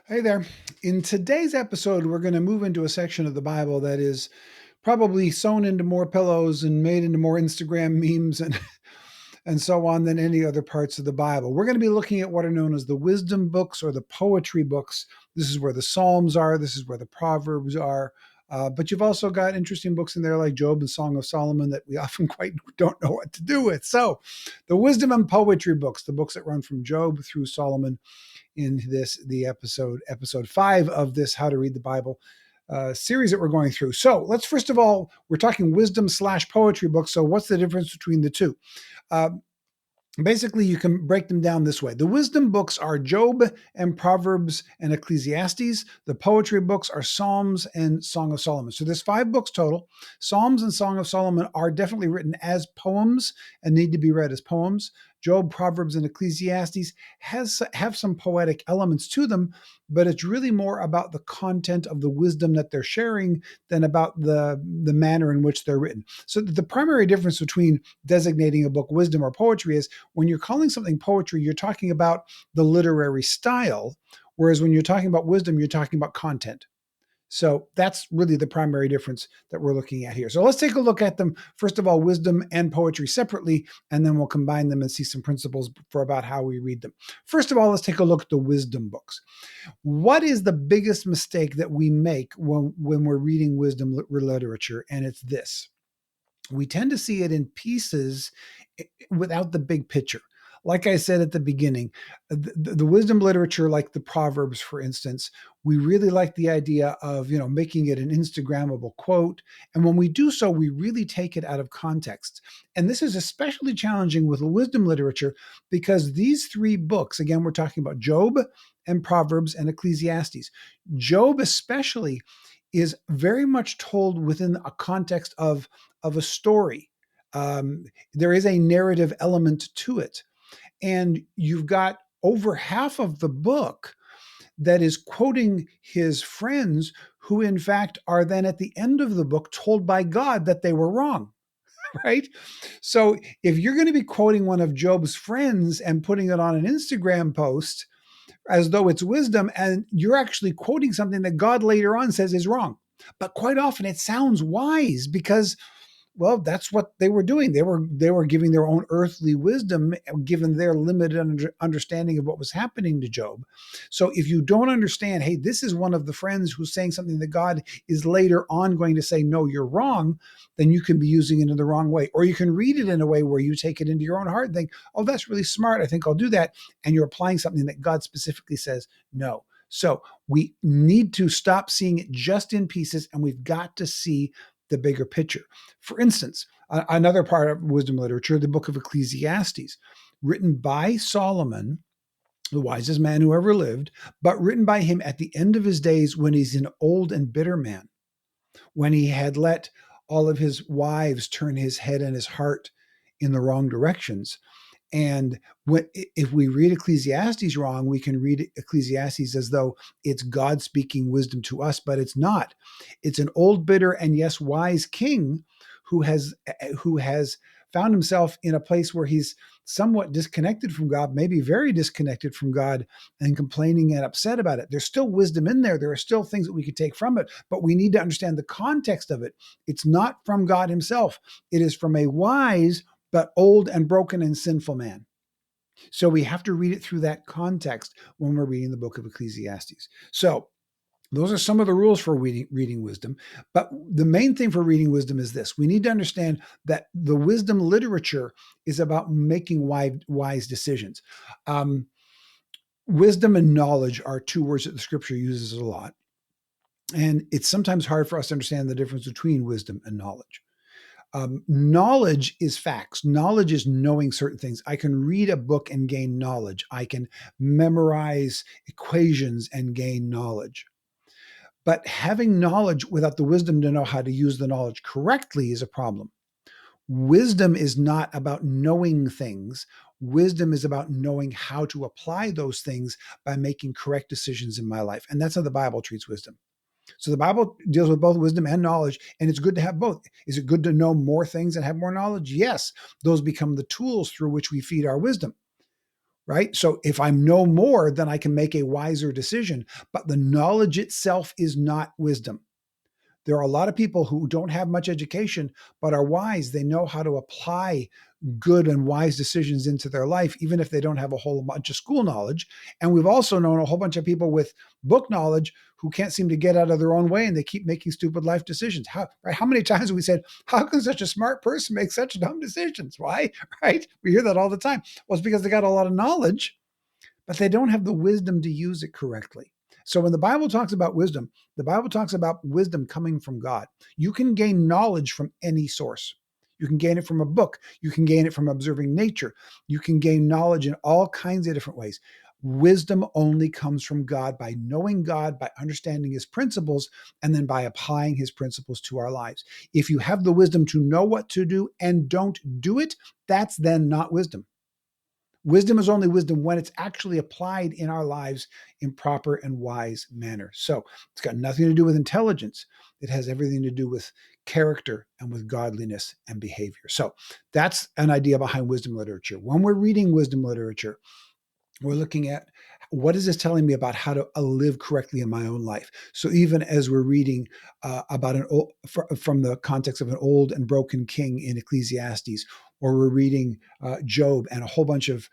Hey there. In today's episode, we're going to move into a section of the Bible that is probably sewn into more pillows and made into more Instagram memes and so on than any other parts of the Bible. We're going to be looking at what are known as the wisdom books or the poetry books. This is where the Psalms are, this is where the Proverbs are. But you've also got interesting books in there like Job and Song of Solomon that we often quite don't know what to do with. So, the wisdom and poetry books, the books that run from Job through Solomon, in the episode 5 of this How to Read the Bible series that we're going through. So let's first of all, we're talking wisdom slash poetry books. So what's the difference between the two? Uh, Basically, you can break them down this way. The wisdom books are Job and Proverbs and Ecclesiastes. The poetry books are Psalms and Song of Solomon. So there's 5 books total. Psalms and Song of Solomon are definitely written as poems and need to be read as poems. Job, Proverbs, and Ecclesiastes have some poetic elements to them, but it's really more about the content of the wisdom that they're sharing than about the manner in which they're written. So the primary difference between designating a book wisdom or poetry is when you're calling something poetry, you're talking about the literary style, whereas when you're talking about wisdom, you're talking about content. So that's really the primary difference that we're looking at here. So let's take a look at them. First of all, wisdom and poetry separately, and then we'll combine them and see some principles for about how we read them. First of all, let's take a look at the wisdom books. What is the biggest mistake that we make when we're reading wisdom literature? And it's this: we tend to see it in pieces without the big picture. Like I said at the beginning, the wisdom literature, like the Proverbs, for instance, we really like the idea of making it an Instagrammable quote, and when we do so, we really take it out of context. And this is especially challenging with wisdom literature because these 3 books, again, we're talking about Job and Proverbs and Ecclesiastes. Job, especially, is very much told within a context of a story. There is a narrative element to it. And you've got over half of the book that is quoting his friends, who, in fact, are then at the end of the book told by God that they were wrong, right? So if you're going to be quoting one of Job's friends and putting it on an Instagram post as though it's wisdom, and you're actually quoting something that God later on says is wrong. But quite often it sounds wise because, well, that's what they were doing. They were giving their own earthly wisdom given their limited understanding of what was happening to Job. So if you don't understand, hey, this is one of the friends who's saying something that God is later on going to say, no, you're wrong, then you can be using it in the wrong way. Or you can read it in a way where you take it into your own heart and think, oh, that's really smart. I think I'll do that. And you're applying something that God specifically says no. So we need to stop seeing it just in pieces, and we've got to see the bigger picture. For instance, another part of wisdom literature, the book of Ecclesiastes, written by Solomon, the wisest man who ever lived, but written by him at the end of his days when he's an old and bitter man, when he had let all of his wives turn his head and his heart in the wrong directions. And if we read Ecclesiastes wrong, we can read Ecclesiastes as though it's God speaking wisdom to us, but it's not. It's an old, bitter, and yes, wise king who has found himself in a place where he's somewhat disconnected from God, maybe very disconnected from God, and complaining and upset about it. There's still wisdom in there. There are still things that we could take from it, but we need to understand the context of it. It's not from God himself. It is from a wise but old and broken and sinful man. So we have to read it through that context when we're reading the book of Ecclesiastes. So those are some of the rules for reading wisdom. But the main thing for reading wisdom is this: we need to understand that the wisdom literature is about making wise decisions. Wisdom and knowledge are 2 words that the scripture uses a lot. And it's sometimes hard for us to understand the difference between wisdom and knowledge. Knowledge is facts. Knowledge is knowing certain things. I can read a book and gain knowledge. I can memorize equations and gain knowledge. But having knowledge without the wisdom to know how to use the knowledge correctly is a problem. Wisdom is not about knowing things. Wisdom is about knowing how to apply those things by making correct decisions in my life. And that's how the Bible treats wisdom. So the Bible deals with both wisdom and knowledge, and it's good to have both. Is it good to know more things and have more knowledge? Yes. Those become the tools through which we feed our wisdom. right? So if I know more, then I can make a wiser decision. But the knowledge itself is not wisdom. There are a lot of people who don't have much education, but are wise. They know how to apply good and wise decisions into their life, even if they don't have a whole bunch of school knowledge. And we've also known a whole bunch of people with book knowledge who can't seem to get out of their own way, and they keep making stupid life decisions. How many times have we said, how can such a smart person make such dumb decisions? Why? Right? We hear that all the time. Well, it's because they got a lot of knowledge, but they don't have the wisdom to use it correctly. So when the Bible talks about wisdom, the Bible talks about wisdom coming from God. You can gain knowledge from any source. You can gain it from a book. You can gain it from observing nature. You can gain knowledge in all kinds of different ways. Wisdom only comes from God by knowing God, by understanding his principles, and then by applying his principles to our lives. If you have the wisdom to know what to do and don't do it, that's then not wisdom. Wisdom is only wisdom when it's actually applied in our lives in proper and wise manner. So it's got nothing to do with intelligence. It has everything to do with character and with godliness and behavior. So that's an idea behind wisdom literature. When we're reading wisdom literature, we're looking at what is this telling me about how to live correctly in my own life. So even as we're reading about from the context of an old and broken king in Ecclesiastes, or we're reading Job and a whole bunch of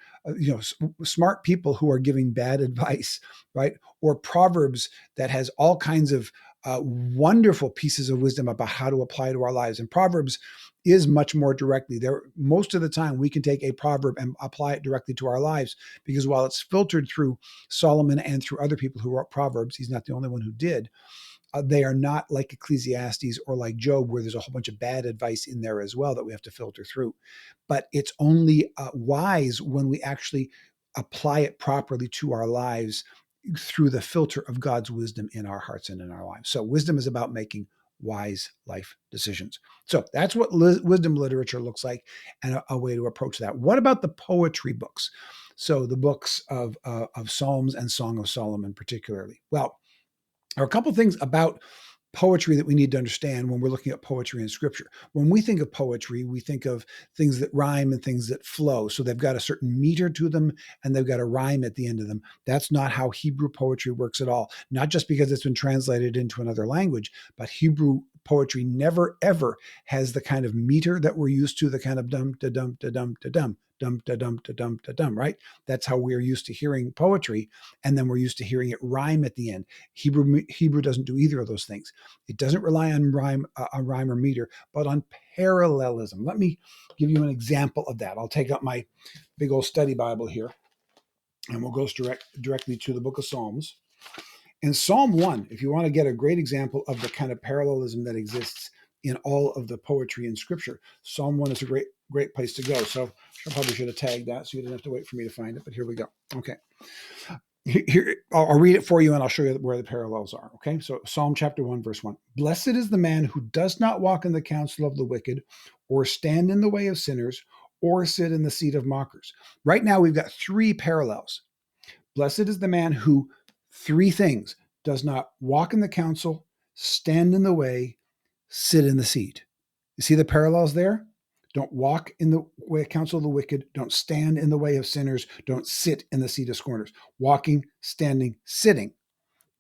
smart people who are giving bad advice, right? Or Proverbs that has all kinds of wonderful pieces of wisdom about how to apply to our lives. And Proverbs is much more directly there. Most of the time, we can take a proverb and apply it directly to our lives, because while it's filtered through Solomon and through other people who wrote Proverbs, he's not the only one who did. They are not like Ecclesiastes or like Job, where there's a whole bunch of bad advice in there as well that we have to filter through. But it's only wise when we actually apply it properly to our lives through the filter of God's wisdom in our hearts and in our lives. So wisdom is about making wise life decisions. So that's what wisdom literature looks like, and a way to approach that. What about the poetry books? So the books of Psalms and Song of Solomon particularly. Well, there are a couple things about poetry that we need to understand when we're looking at poetry in scripture. When we think of poetry, we think of things that rhyme and things that flow. So they've got a certain meter to them and they've got a rhyme at the end of them. That's not how Hebrew poetry works at all. Not just because it's been translated into another language, but Hebrew poetry never ever has the kind of meter that we're used to, the kind of dum da dum da dum da dum dum da dum da dum da dum, right? That's how we're used to hearing poetry, and then we're used to hearing it rhyme at the end. Hebrew doesn't do either of those things. It doesn't rely on rhyme or meter, but on parallelism. Let me give you an example of that. I'll take up my big old study Bible here, and we'll go directly to the book of Psalms. In Psalm 1, if you want to get a great example of the kind of parallelism that exists in all of the poetry in Scripture, Psalm 1 is a great place to go. So I probably should have tagged that so you didn't have to wait for me to find it, but here we go. Okay. Here, I'll read it for you and I'll show you where the parallels are. Okay. So Psalm chapter 1, verse 1. Blessed is the man who does not walk in the counsel of the wicked, or stand in the way of sinners, or sit in the seat of mockers. Right now, we've got three parallels. Blessed is the man who, three things, does not walk in the counsel, stand in the way, sit in the seat. You see the parallels there? Don't walk in the way counsel of the wicked. Don't stand in the way of sinners. Don't sit in the seat of scorners. Walking, standing, sitting.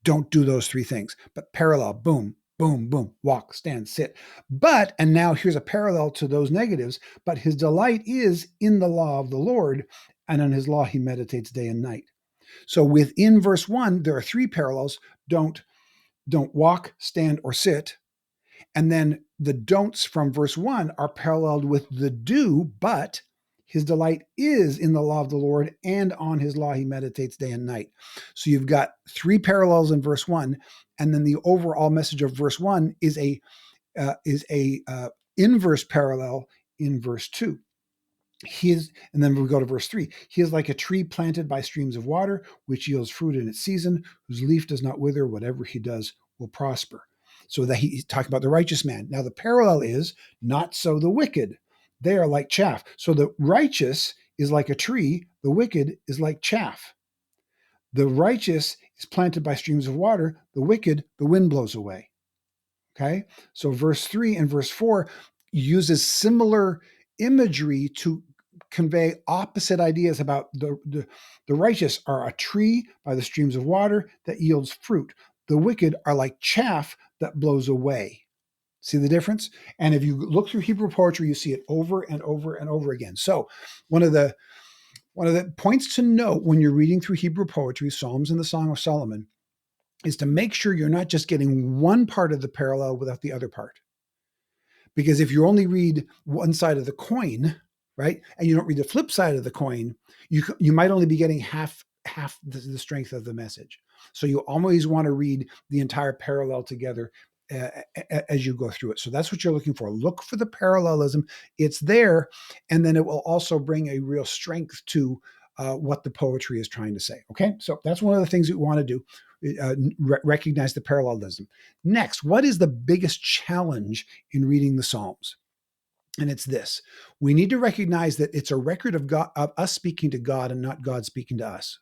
Don't do those three things. But parallel, boom, boom, boom, walk, stand, sit. But, and now here's a parallel to those negatives, but his delight is in the law of the Lord, and on his law he meditates day and night. So within verse 1, there are three parallels. Don't walk, stand, or sit. And then the don'ts from verse 1 are paralleled with the do, but his delight is in the law of the Lord, and on his law he meditates day and night. So you've got three parallels in verse 1, and then the overall message of verse 1 is a inverse parallel in verse 2. And then we go to verse 3. He is like a tree planted by streams of water, which yields fruit in its season, whose leaf does not wither. Whatever he does will prosper. So that he's talking about the righteous man. Now the parallel is not so the wicked. They are like chaff. So the righteous is like a tree. The wicked is like chaff. The righteous is planted by streams of water. The wicked, the wind blows away. Okay. So verse 3 and verse 4 uses similar imagery to convey opposite ideas about the righteous are a tree by the streams of water that yields fruit. The wicked are like chaff that blows away. See the difference? And if you look through Hebrew poetry, you see it over and over and over again. So one of the points to note when you're reading through Hebrew poetry, Psalms and the Song of Solomon, is to make sure you're not just getting one part of the parallel without the other part. Because if you only read one side of the coin, right, and you don't read the flip side of the coin, you might only be getting half the strength of the message. So you always want to read the entire parallel together as you go through it. So that's what you're looking for. Look for the parallelism. It's there, and then it will also bring a real strength to what the poetry is trying to say. Okay, so that's one of the things that we want to do. Recognize the parallelism. Next, what is the biggest challenge in reading the Psalms? And it's this: we need to recognize that it's a record of God, of us speaking to God, and not God speaking to us.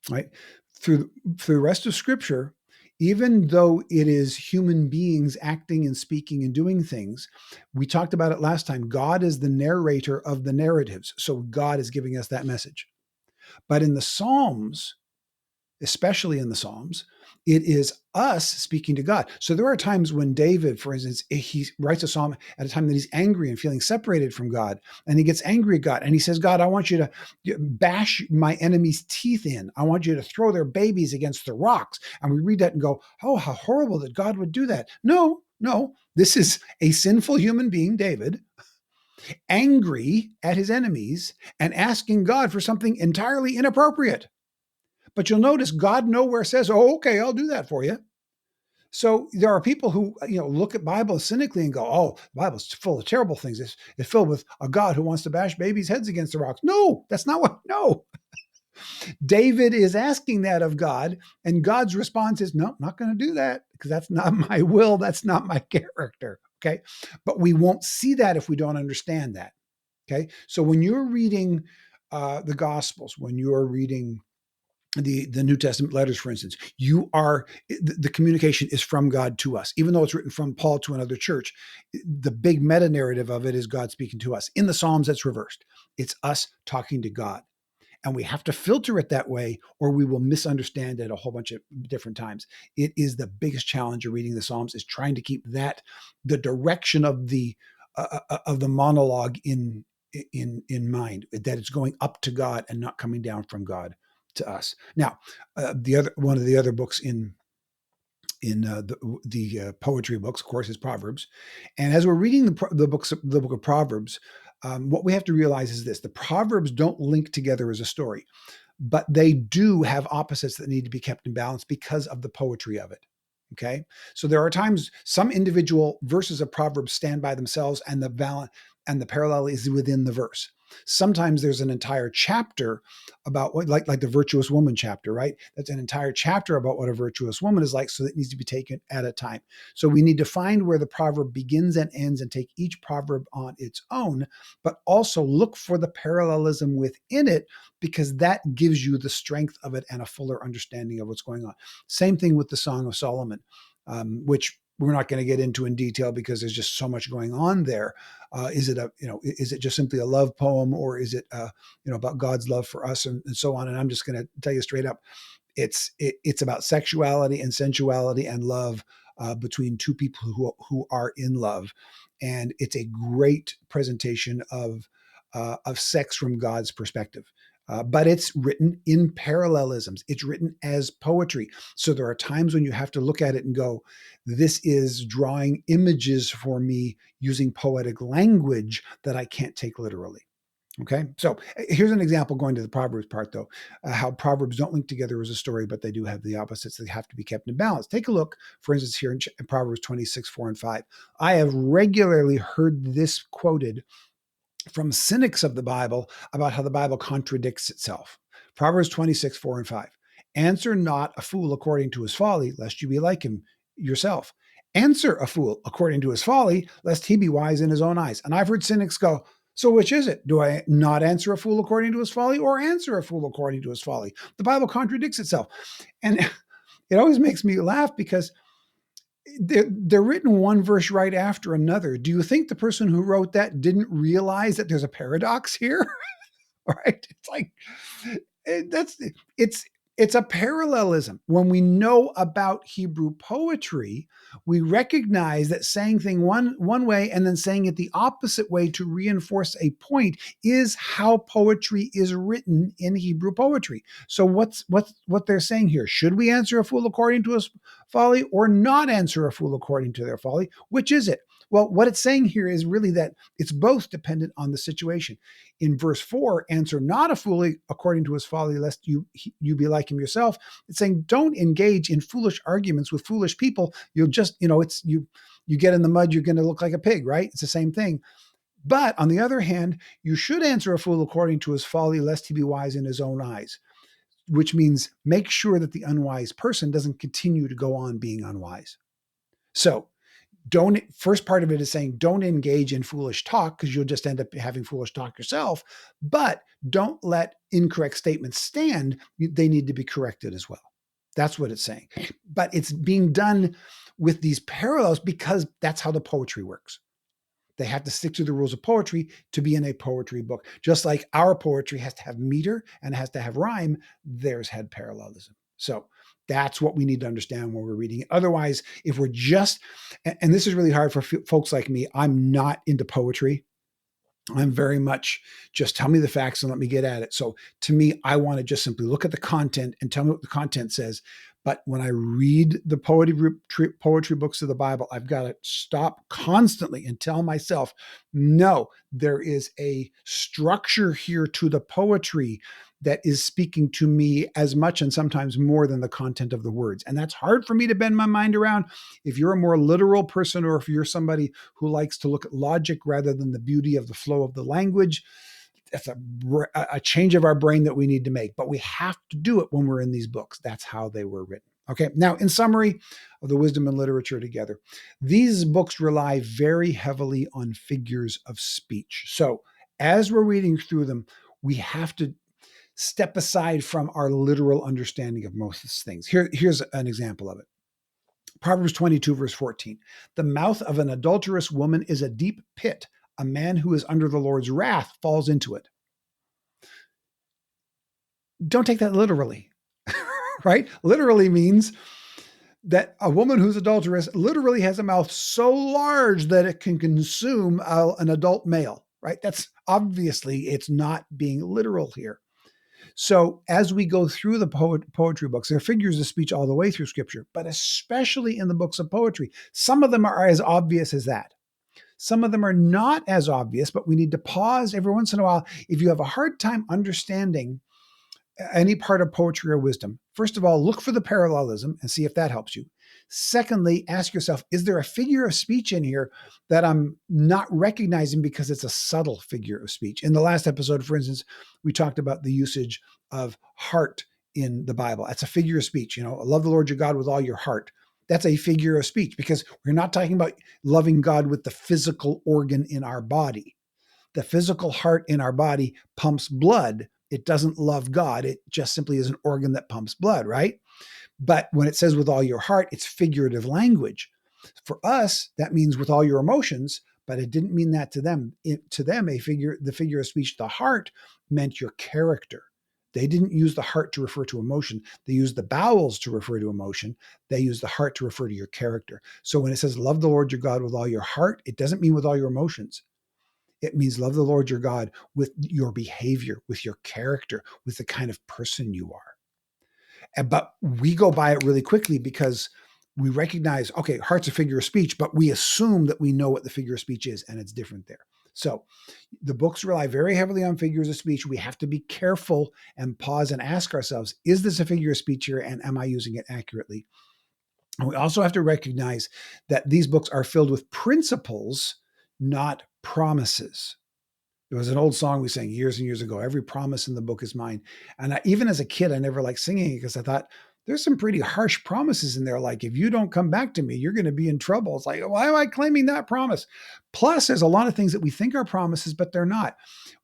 Right? Through the rest of Scripture, even though it is human beings acting and speaking and doing things, we talked about it last time. God is the narrator of the narratives, so God is giving us that message. But in the Psalms, especially in the Psalms, it is us speaking to God. So there are times when David, for instance, he writes a psalm at a time that he's angry and feeling separated from God, and he gets angry at God, and he says, God, I want you to bash my enemies' teeth in. I want you to throw their babies against the rocks. And we read that and go, oh, how horrible that God would do that. No, this is a sinful human being, David, angry at his enemies and asking God for something entirely inappropriate. But you'll notice God nowhere says, oh, okay, I'll do that for you. So there are people who look at Bible cynically and go, oh, the Bible's full of terrible things. It's filled with a God who wants to bash babies' heads against the rocks. No, that's not what, no. David is asking that of God, and God's response is, no, I'm not going to do that because that's not my will. That's not my character. Okay. But we won't see that if we don't understand that. Okay. So when you're reading the Gospels, when you're reading the New Testament letters, for instance, the communication is from God to us, even though it's written from Paul to another church. The big meta narrative of it is God speaking to us. In the Psalms, it's reversed. It's us talking to God. And we have to filter it that way, or we will misunderstand it a whole bunch of different times. It is the biggest challenge of reading the Psalms, is trying to keep the direction of the monologue in mind, that it's going up to God and not coming down from God to us. Now, one of the other books in the poetry books, of course, is Proverbs. And as we're reading the book of Proverbs, what we have to realize is this: the Proverbs don't link together as a story, but they do have opposites that need to be kept in balance because of the poetry of it. Okay, so there are times some individual verses of Proverbs stand by themselves, and the parallel is within the verse. Sometimes there's an entire chapter about what, like the virtuous woman chapter, right? That's an entire chapter about what a virtuous woman is like, so that needs to be taken at a time. So we need to find where the proverb begins and ends and take each proverb on its own, but also look for the parallelism within it, because that gives you the strength of it and a fuller understanding of what's going on. Same thing with the Song of Solomon, which we're not going to get into in detail because there's just so much going on there. Is it just simply a love poem, or is it about God's love for us and so on? And I'm just going to tell you straight up, it's about sexuality and sensuality and love between two people who are in love, and it's a great presentation of sex from God's perspective. But it's written in parallelisms. It's written as poetry. So there are times when you have to look at it and go, this is drawing images for me using poetic language that I can't take literally. Okay, so here's an example, going to the Proverbs part, though, how Proverbs don't link together as a story, but they do have the opposites that have to be kept in balance. Take a look, for instance, here in Proverbs 26, 4 and 5. I have regularly heard this quoted from cynics of the Bible about how the Bible contradicts itself. Proverbs 26, 4 and 5. Answer not a fool according to his folly, lest you be like him yourself. Answer a fool according to his folly, lest he be wise in his own eyes. And I've heard cynics go, so which is it? Do I not answer a fool according to his folly, or answer a fool according to his folly? The Bible contradicts itself. And it always makes me laugh, because they're written one verse right after another. Do you think the person who wrote that didn't realize that there's a paradox here? Right? It's like that's it's it's a parallelism. When we know about Hebrew poetry, we recognize that saying thing one way and then saying it the opposite way to reinforce a point is how poetry is written in Hebrew poetry. So what they're saying here? Should we answer a fool according to his folly or not answer a fool according to their folly? Which is it? Well, what it's saying here is really that it's both dependent on the situation. In verse 4, answer not a fool according to his folly, lest you be like him yourself. It's saying don't engage in foolish arguments with foolish people. You'll just, it's you get in the mud, you're going to look like a pig, right? It's the same thing. But on the other hand, you should answer a fool according to his folly, lest he be wise in his own eyes, which means make sure that the unwise person doesn't continue to go on being unwise. So don't first part of it is saying don't engage in foolish talk because you'll just end up having foolish talk yourself, but don't let incorrect statements stand. They need to be corrected as well. That's what it's saying. But it's being done with these parallels because that's how the poetry works. They have to stick to the rules of poetry to be in a poetry book. Just like our poetry has to have meter and has to have rhyme, theirs had parallelism. So that's what we need to understand when we're reading it. Otherwise, if we're just, and this is really hard for folks like me, I'm not into poetry. I'm very much just tell me the facts and let me get at it. So to me, I want to just simply look at the content and tell me what the content says. But when I read the poetry books of the Bible, I've got to stop constantly and tell myself, no, there is a structure here to the poetry that is speaking to me as much and sometimes more than the content of the words. And that's hard for me to bend my mind around. If you're a more literal person, or if you're somebody who likes to look at logic rather than the beauty of the flow of the language, that's a change of our brain that we need to make. But we have to do it when we're in these books. That's how they were written. Okay, now in summary of the wisdom and literature together, these books rely very heavily on figures of speech. So as we're reading through them, we have to step aside from our literal understanding of most of these things. Here's an example of it. Proverbs 22, verse 14. The mouth of an adulterous woman is a deep pit. A man who is under the Lord's wrath falls into it. Don't take that literally, right? Literally means that a woman who's adulterous literally has a mouth so large that it can consume an adult male, right? That's obviously, it's not being literal here. So as we go through the poetry books, there are figures of speech all the way through scripture, but especially in the books of poetry. Some of them are as obvious as that. Some of them are not as obvious, but we need to pause every once in a while. If you have a hard time understanding any part of poetry or wisdom, first of all, look for the parallelism and see if that helps you. Secondly, ask yourself, is there a figure of speech in here that I'm not recognizing because it's a subtle figure of speech? In the last episode, for instance, we talked about the usage of heart in the Bible. That's a figure of speech. Love the Lord your God with all your heart. That's a figure of speech because we're not talking about loving God with the physical organ in our body. The physical heart in our body pumps blood. It doesn't love God. It just simply is an organ that pumps blood, right? But when it says with all your heart, it's figurative language. For us, that means with all your emotions, but it didn't mean that to them. To them, the figure of speech, the heart, meant your character. They didn't use the heart to refer to emotion. They used the bowels to refer to emotion. They used the heart to refer to your character. So when it says love the Lord your God with all your heart, it doesn't mean with all your emotions. It means love the Lord your God with your behavior, with your character, with the kind of person you are. But we go by it really quickly because we recognize, okay, heart's a figure of speech, but we assume that we know what the figure of speech is, and it's different there. So the books rely very heavily on figures of speech. We have to be careful and pause and ask ourselves, is this a figure of speech here, and am I using it accurately? And we also have to recognize that these books are filled with principles, not promises. There was an old song we sang years and years ago, every promise in the book is mine. And even as a kid, I never liked singing it because I thought there's some pretty harsh promises in there. Like, if you don't come back to me, you're going to be in trouble. It's like, why am I claiming that promise? Plus, there's a lot of things that we think are promises, but they're not.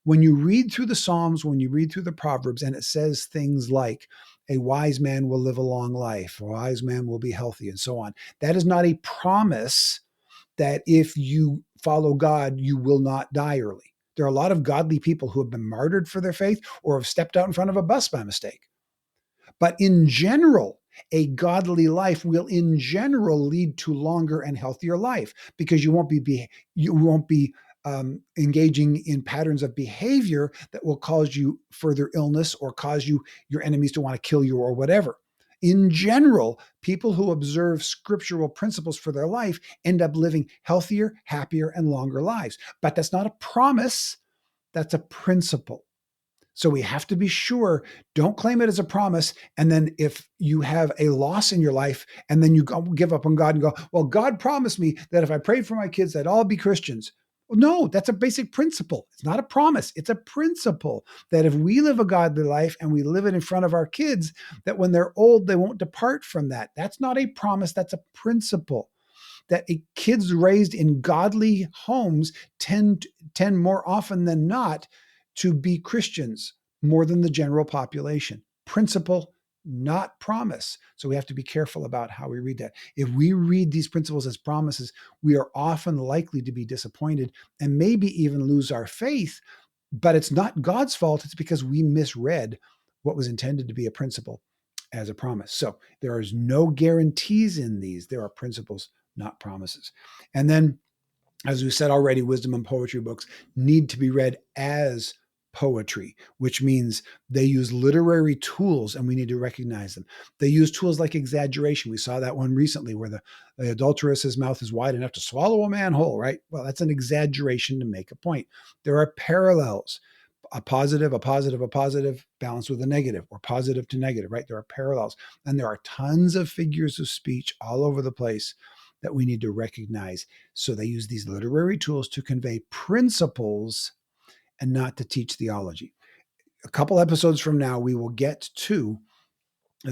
When you read through the Psalms, when you read through the Proverbs, and it says things like, a wise man will live a long life, a wise man will be healthy, and so on. That is not a promise that if you follow God, you will not die early. There are a lot of godly people who have been martyred for their faith or have stepped out in front of a bus by mistake. But in general, a godly life will in general lead to longer and healthier life, because you won't be engaging in patterns of behavior that will cause you further illness or cause your enemies to want to kill you or whatever. In general, people who observe scriptural principles for their life end up living healthier, happier, and longer lives. But that's not a promise, that's a principle. So we have to be sure, don't claim it as a promise. And then if you have a loss in your life and then you give up on God and go, well, God promised me that if I prayed for my kids, they'd all be Christians. Well, no, that's a basic principle. It's not a promise. It's a principle that if we live a godly life and we live it in front of our kids, that when they're old, they won't depart from that. That's not a promise. That's a principle. That kids raised in godly homes tend more often than not to be Christians more than the general population. Principle, not promise. So we have to be careful about how we read that. If we read these principles as promises, we are often likely to be disappointed and maybe even lose our faith. But it's not God's fault. It's because we misread what was intended to be a principle as a promise. So there is no guarantees in these. There are principles, not promises. And then, as we said already, wisdom and poetry books need to be read as poetry, which means they use literary tools and we need to recognize them. They use tools like exaggeration. We saw that one recently where the adulteress's mouth is wide enough to swallow a man whole, right? Well, that's an exaggeration to make a point. There are parallels. A positive, balanced with a negative, or positive to negative, right? There are parallels. And there are tons of figures of speech all over the place that we need to recognize. So they use these literary tools to convey principles and not to teach theology. A couple episodes from now, we will get to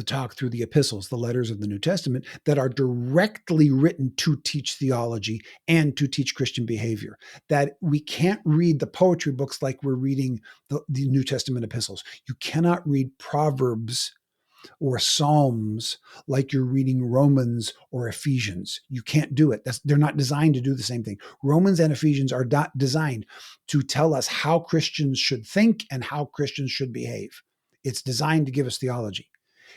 talk through the epistles, the letters of the New Testament that are directly written to teach theology and to teach Christian behavior. That we can't read the poetry books like we're reading the New Testament epistles. You cannot read Proverbs or Psalms like you're reading Romans or Ephesians. You can't do it. They're not designed to do the same thing. Romans and Ephesians are not designed to tell us how Christians should think and how Christians should behave. It's designed to give us theology.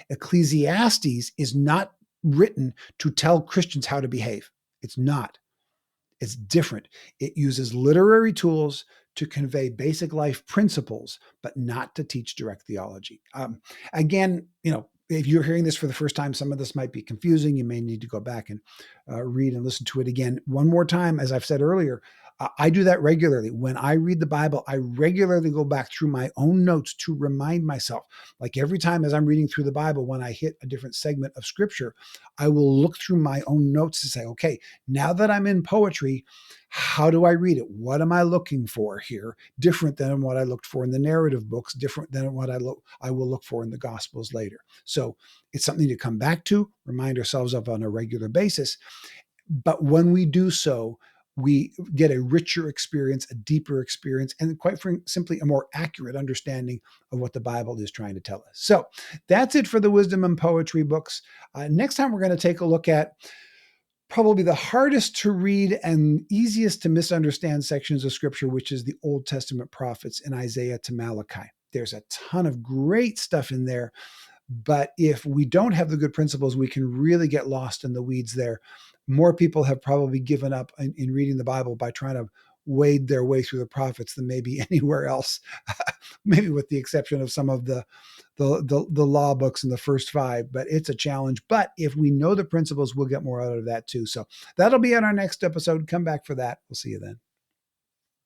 Ecclesiastes is not written to tell Christians how to behave. It's not. It's different. It uses literary tools to convey basic life principles, but not to teach direct theology. Again, if you're hearing this for the first time, some of this might be confusing. You may need to go back and read and listen to it again one more time. As I've said earlier, I do that regularly. When I read the Bible, I regularly go back through my own notes to remind myself. Like every time as I'm reading through the Bible, when I hit a different segment of scripture, I will look through my own notes to say, okay, now that I'm in poetry, how do I read it? What am I looking for here? Different than what I looked for in the narrative books, different than what I will look for in the Gospels later. So it's something to come back to, remind ourselves of on a regular basis. But when we do so, we get a richer experience, a deeper experience, and quite simply a more accurate understanding of what the Bible is trying to tell us. So that's it for the Wisdom and Poetry books. Next time, we're going to take a look at probably the hardest to read and easiest to misunderstand sections of Scripture, which is the Old Testament prophets in Isaiah to Malachi. There's a ton of great stuff in there, but if we don't have the good principles, we can really get lost in the weeds there. More people have probably given up in reading the Bible by trying to wade their way through the prophets than maybe anywhere else, maybe with the exception of some of the law books in the first 5, but it's a challenge. But if we know the principles, we'll get more out of that too. So that'll be on our next episode. Come back for that. We'll see you then.